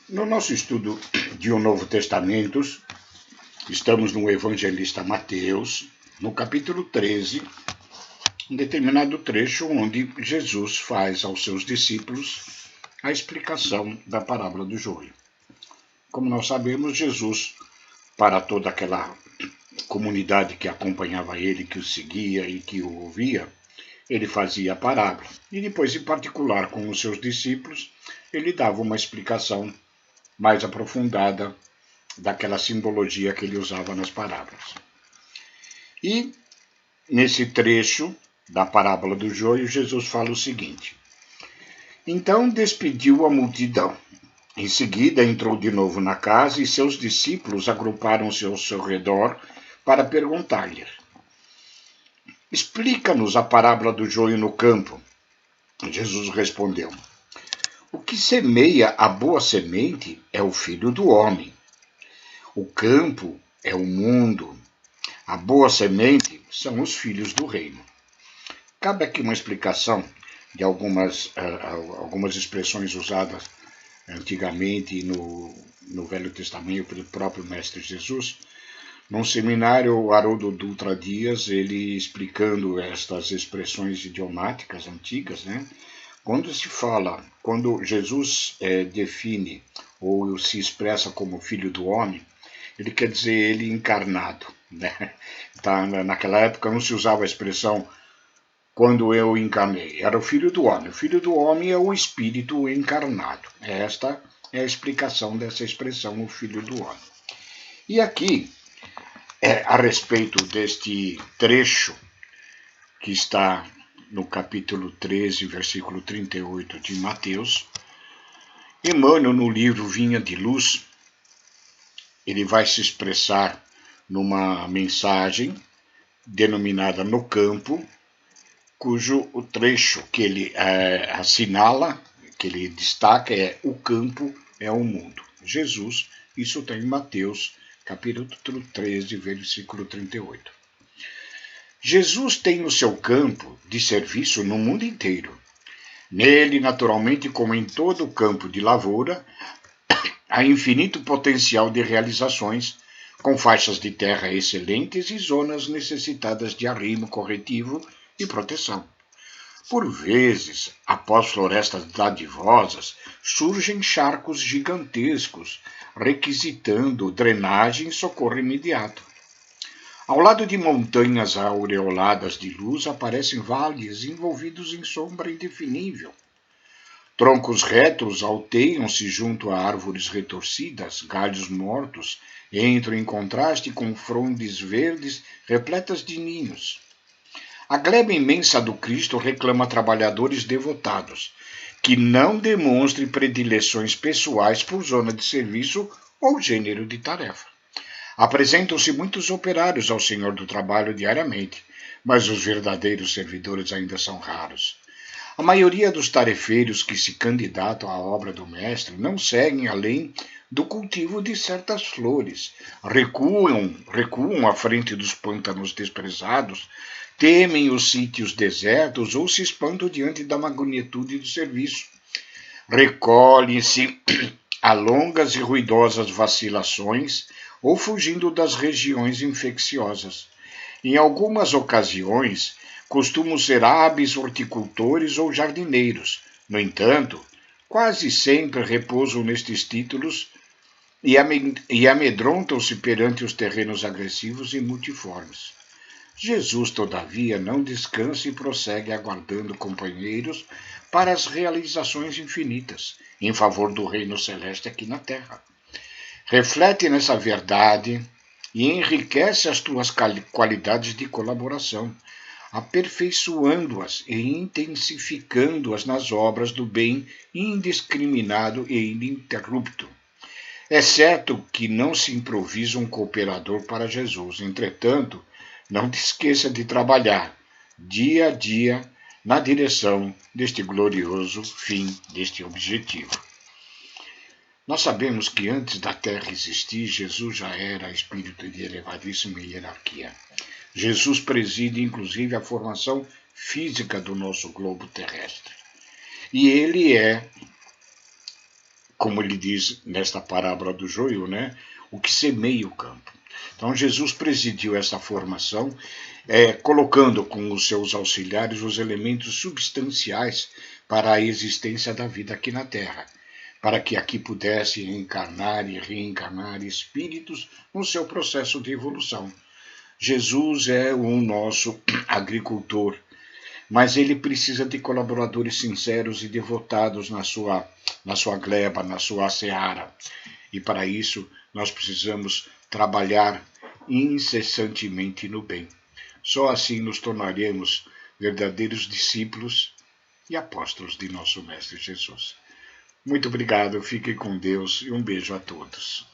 No nosso estudo de O Novo Testamento, estamos no evangelista Mateus, no capítulo 13, um determinado trecho onde Jesus faz aos seus discípulos a explicação da parábola do joio. Como nós sabemos, Jesus, para toda aquela comunidade que acompanhava ele, que o seguia e que o ouvia, ele fazia a parábola. E depois, em particular, com os seus discípulos, ele dava uma explicação mais aprofundada daquela simbologia que ele usava nas parábolas. E, nesse trecho da parábola do joio, Jesus fala o seguinte: Então despediu a multidão. Em seguida entrou de novo na casa e seus discípulos agruparam-se ao seu redor para perguntar-lhe: Explica-nos a parábola do joio no campo. Jesus respondeu: O que semeia a boa semente é o Filho do Homem. O campo é o mundo. A boa semente são os filhos do reino. Cabe aqui uma explicação de algumas expressões usadas antigamente no Velho Testamento pelo próprio Mestre Jesus. Num seminário, o Haroldo Dutra Dias, ele explicando estas expressões idiomáticas antigas, né? Quando Jesus define ou se expressa como Filho do Homem, ele quer dizer ele encarnado, né? Naquela época não se usava a expressão quando eu encarnei, era o Filho do Homem. O Filho do Homem é o Espírito encarnado. Esta é a explicação dessa expressão, o Filho do Homem. E aqui, a respeito deste trecho que está no capítulo 13, versículo 38 de Mateus, Emmanuel, no livro Vinha de Luz, ele vai se expressar numa mensagem denominada No Campo, cujo o trecho que ele assinala, que ele destaca é o campo é o mundo. Jesus, isso tem em Mateus, capítulo 13, versículo 38. Jesus tem o seu campo de serviço no mundo inteiro. Nele, naturalmente, como em todo o campo de lavoura, há infinito potencial de realizações, com faixas de terra excelentes e zonas necessitadas de arrimo corretivo e proteção. Por vezes, após florestas dadivosas, surgem charcos gigantescos, requisitando drenagem e socorro imediato. Ao lado de montanhas aureoladas de luz, aparecem vales envolvidos em sombra indefinível. Troncos retos alteiam-se junto a árvores retorcidas, galhos mortos entram em contraste com frondes verdes repletas de ninhos. A gleba imensa do Cristo reclama trabalhadores devotados, que não demonstrem predileções pessoais por zona de serviço ou gênero de tarefa. Apresentam-se muitos operários ao Senhor do trabalho diariamente, mas os verdadeiros servidores ainda são raros. A maioria dos tarefeiros que se candidatam à obra do Mestre não seguem além do cultivo de certas flores, recuam à frente dos pântanos desprezados, temem os sítios desertos ou se espantam diante da magnitude do serviço. Recolhem-se a longas e ruidosas vacilações ou fugindo das regiões infecciosas. Em algumas ocasiões, costumam ser hábeis horticultores ou jardineiros. No entanto, quase sempre repousam nestes títulos e amedrontam-se perante os terrenos agressivos e multiformes. Jesus, todavia, não descansa e prossegue aguardando companheiros para as realizações infinitas, em favor do reino celeste aqui na terra. Reflete nessa verdade e enriquece as tuas qualidades de colaboração, aperfeiçoando-as e intensificando-as nas obras do bem indiscriminado e ininterrupto. É certo que não se improvisa um cooperador para Jesus, entretanto, não te esqueça de trabalhar dia a dia na direção deste glorioso fim, deste objetivo. Nós sabemos que antes da Terra existir, Jesus já era espírito de elevadíssima hierarquia. Jesus preside, inclusive, a formação física do nosso globo terrestre. E ele é como ele diz nesta parábola do joio, né? O que semeia o campo. Então Jesus presidiu essa formação, colocando com os seus auxiliares os elementos substanciais para a existência da vida aqui na Terra, para que aqui pudesse encarnar e reencarnar espíritos no seu processo de evolução. Jesus é o nosso agricultor, mas ele precisa de colaboradores sinceros e devotados na sua gleba, na sua seara. E para isso nós precisamos trabalhar incessantemente no bem. Só assim nos tornaremos verdadeiros discípulos e apóstolos de nosso Mestre Jesus. Muito obrigado, fiquem com Deus e um beijo a todos.